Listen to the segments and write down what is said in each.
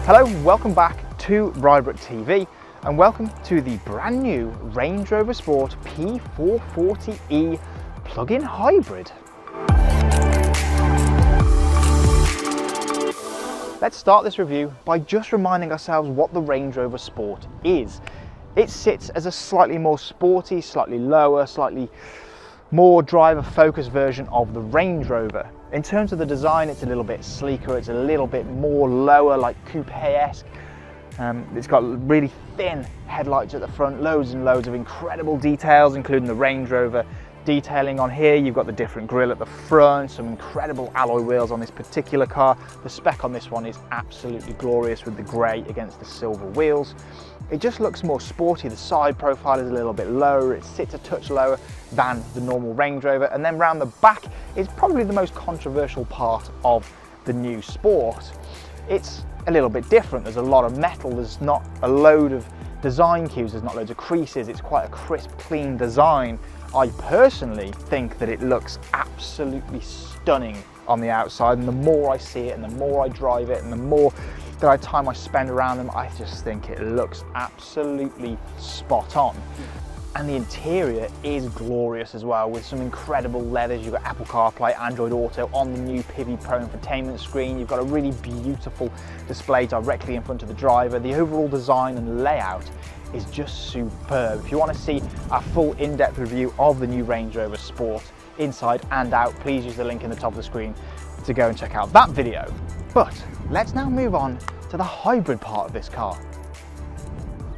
Hello, welcome back to Rybrook TV and welcome to the brand new Range Rover Sport P440e plug-in hybrid. Let's start this review by just reminding ourselves what the Range Rover Sport is. It sits as a slightly more sporty, slightly lower, slightly more driver-focused version of the Range Rover. In terms of the design, it's a little bit sleeker, it's a little bit more lower, like coupe-esque. It's got really thin headlights at the front, loads and loads of incredible details, including the Range Rover detailing on here. You've got the different grille at the front, some incredible alloy wheels on this particular car. The spec on this one is absolutely glorious with the grey against the silver wheels. It just looks more sporty. The side profile is a little bit lower, it sits a touch lower than the normal Range Rover, and then round the back is probably the most controversial part of the new Sport. It's a little bit different. There's a lot of metal, there's not a load of design cues, there's not loads of creases, it's quite a crisp, clean design. I personally think that it looks absolutely stunning on the outside, and the more I see it and the more I drive it and the more time I spend around them, I just think it looks absolutely spot on. And the interior is glorious as well, with some incredible leathers. You've got Apple CarPlay, Android Auto on the new PIVI Pro infotainment screen. You've got a really beautiful display directly in front of the driver. The overall design and layout is just superb. If you want to see a full in-depth review of the new Range Rover Sport inside and out, please use the link in the top of the screen to go and check out that video. But let's now move on to the hybrid part of this car.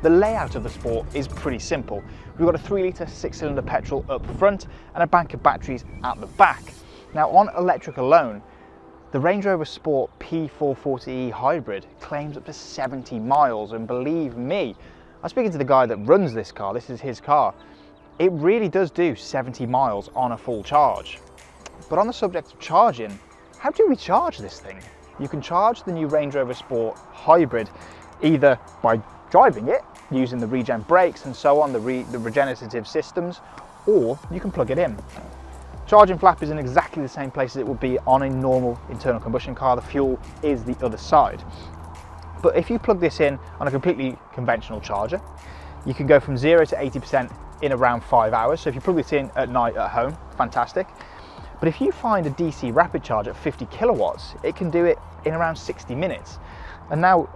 The layout of the Sport is pretty simple. We've got a 3-litre 6-cylinder petrol up front and a bank of batteries at the back. Now on electric alone, the Range Rover Sport P440e hybrid claims up to 70 miles, and believe me, I'm speaking to the guy that runs this car, this is his car, it really does do 70 miles on a full charge. But on the subject of charging, how do we charge this thing? You can charge the new Range Rover Sport hybrid either by driving it, using the regen brakes and so on, the regenerative systems, or you can plug it in. Charging flap is in exactly the same place as it would be on a normal internal combustion car. The fuel is the other side. But if you plug this in on a completely conventional charger, you can go from 0 to 80% in around 5 hours. So if you plug this in at night at home, fantastic. But if you find a DC rapid charge at 50 kilowatts, it can do it in around 60 minutes. And now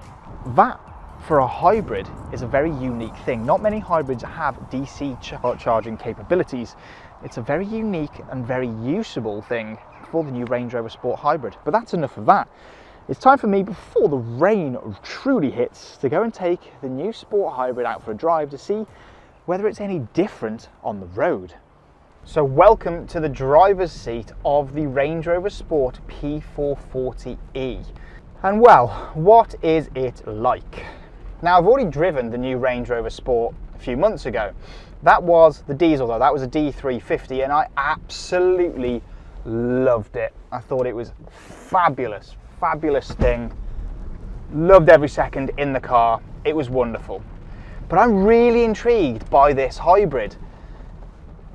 that, for a hybrid, is a very unique thing. Not many hybrids have DC charging capabilities. It's a very unique and very usable thing for the new Range Rover Sport hybrid. But that's enough of that. It's time for me, before the rain truly hits, to go and take the new Sport hybrid out for a drive to see whether it's any different on the road. So welcome to the driver's seat of the Range Rover Sport P440e. And well, what is it like? Now, I've already driven the new Range Rover Sport a few months ago. That was the diesel though, that was a D350, and I absolutely loved it. I thought it was fabulous, fabulous thing. Loved every second in the car, it was wonderful. But I'm really intrigued by this hybrid.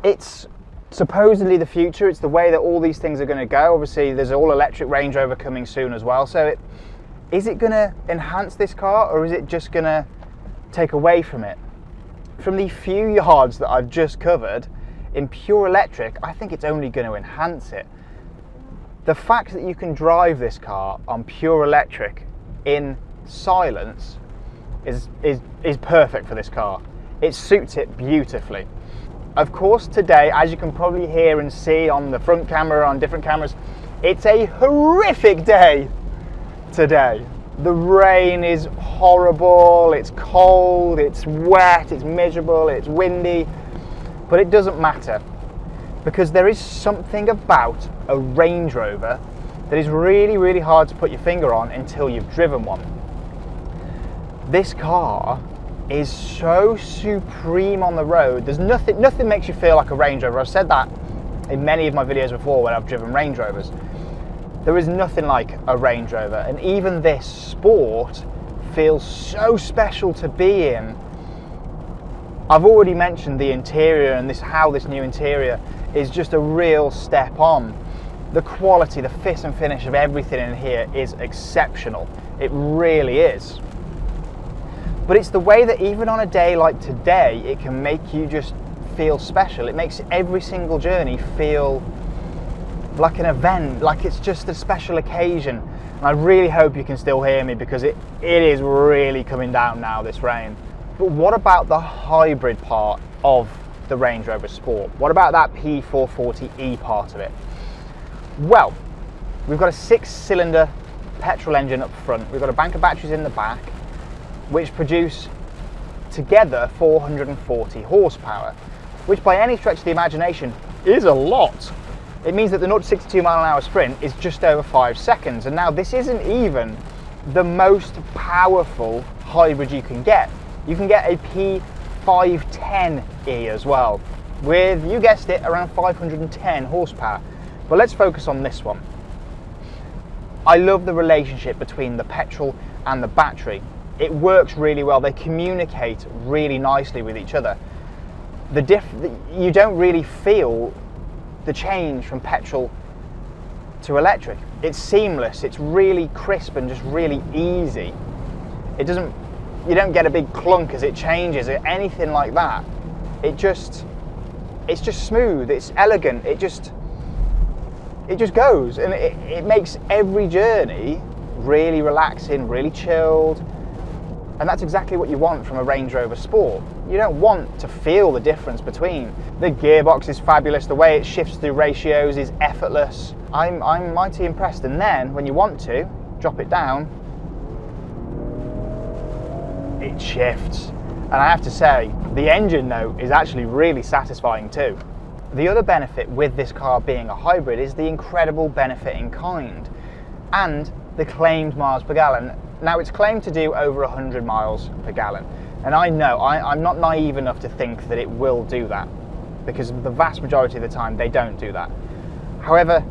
It's supposedly the future, it's the way that all these things are going to go. Obviously there's an all-electric Range Rover coming soon as well, so is it going to enhance this car, or is it just going to take away from it? From the few yards that I've just covered in pure electric, I think it's only going to enhance it. The fact that you can drive this car on pure electric in silence is perfect for this car. It suits it beautifully. Of course, today, as you can probably hear and see on the front camera, on different cameras, it's a horrific day today. The rain is horrible, it's cold, it's wet, it's miserable, it's windy, but it doesn't matter, because there is something about a Range Rover that is really, really hard to put your finger on until you've driven one. This car is so supreme on the road. There's nothing makes you feel like a Range Rover. I've said that in many of my videos before when I've driven Range Rovers. There is nothing like a Range Rover, and even this Sport feels so special to be in. I've already mentioned the interior and how this new interior is just a real step on. The quality, the fit and finish of everything in here is exceptional. It really is. But it's the way that even on a day like today, it can make you just feel special. It makes every single journey feel like an event, like it's just a special occasion. And I really hope you can still hear me, because it is really coming down now, this rain. But what about the hybrid part of the Range Rover Sport? What about that P440e part of it? Well, we've got a 6-cylinder petrol engine up front. We've got a bank of batteries in the back, which produce together 440 horsepower, which by any stretch of the imagination is a lot. It means that the 0 to 62 mile an hour sprint is just over 5 seconds. And now this isn't even the most powerful hybrid you can get. You can get a P510e as well, with, you guessed it, around 510 horsepower. But let's focus on this one. I love the relationship between the petrol and the battery. It works really well. They communicate really nicely with each other. You don't really feel the change from petrol to electric. It's seamless. It's really crisp and just really easy. You don't get a big clunk as it changes or anything like that. It's just smooth. It's elegant. It just goes, and it makes every journey really relaxing, really chilled. And that's exactly what you want from a Range Rover Sport. You don't want to feel the difference between. The gearbox is fabulous, the way it shifts through ratios is effortless. I'm mighty impressed. And then when you want to drop it down, it shifts. And I have to say, the engine note is actually really satisfying too. The other benefit with this car being a hybrid is the incredible benefit in kind and the claimed miles per gallon. Now, it's claimed to do over 100 miles per gallon, and I know I'm not naive enough to think that it will do that, because the vast majority of the time they don't do that. However,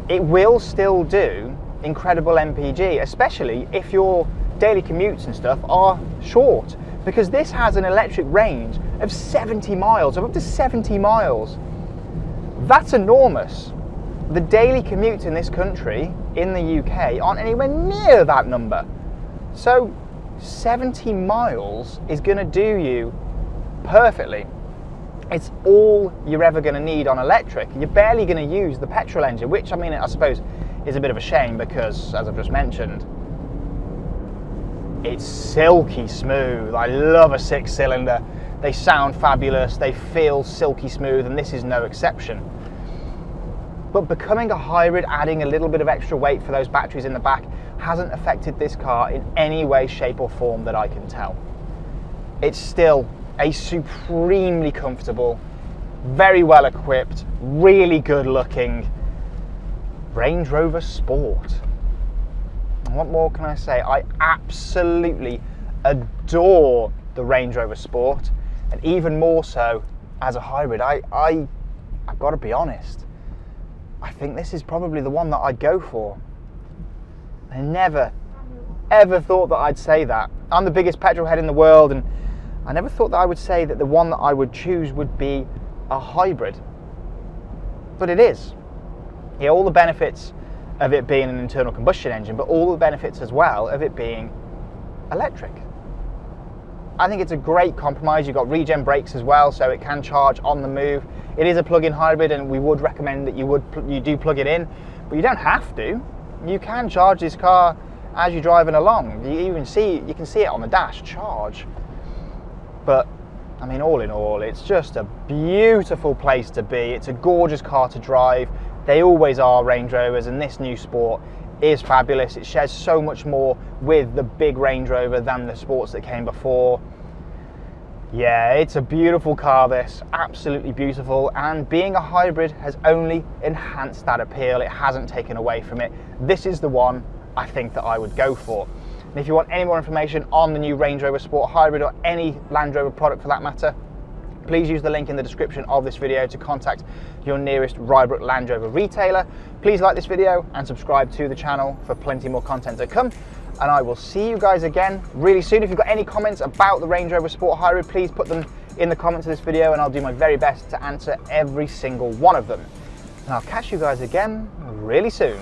it will still do incredible MPG, especially if your daily commutes and stuff are short, because this has an electric range of 70 miles, of up to 70 miles. That's enormous. The daily commutes in this country, in the UK, aren't anywhere near that number. So 70 miles is going to do you perfectly. It's all you're ever going to need on electric. You're barely going to use the petrol engine, which, I mean, I suppose is a bit of a shame, because, as I've just mentioned, it's silky smooth. I love a 6-cylinder. They sound fabulous, they feel silky smooth, and this is no exception. But becoming a hybrid, adding a little bit of extra weight for those batteries in the back, hasn't affected this car in any way, shape or form that I can tell. It's still a supremely comfortable, very well equipped, really good looking Range Rover Sport. And what more can I say? I absolutely adore the Range Rover Sport, and even more so as a hybrid. I've got to be honest, I think this is probably the one that I'd go for. I never, ever thought that I'd say that. I'm the biggest petrol head in the world, and I never thought that I would say that the one that I would choose would be a hybrid. But it is. Yeah, all the benefits of it being an internal combustion engine, but all the benefits as well of it being electric. I think it's a great compromise. You've got regen brakes as well, so it can charge on the move. It is a plug-in hybrid, and we would recommend that you do plug it in, but you don't have to. You can charge this car as you're driving along. You can see it on the dash, charge. But I mean, all in all, it's just a beautiful place to be. It's a gorgeous car to drive. They always are, Range Rovers, and this new Sport is fabulous. It shares so much more with the big Range Rover than the Sports that came before. Yeah, it's a beautiful car, this, absolutely beautiful, and being a hybrid has only enhanced that appeal. It hasn't taken away from it. This is the one I think that I would go for. And if you want any more information on the new Range Rover Sport Hybrid, or any Land Rover product for that matter, please use the link in the description of this video to contact your nearest Rybrook Land Rover retailer. Please like this video and subscribe to the channel for plenty more content to come. And I will see you guys again really soon. If you've got any comments about the Range Rover Sport Hybrid, please put them in the comments of this video, and I'll do my very best to answer every single one of them. and I'll catch you guys again really soon.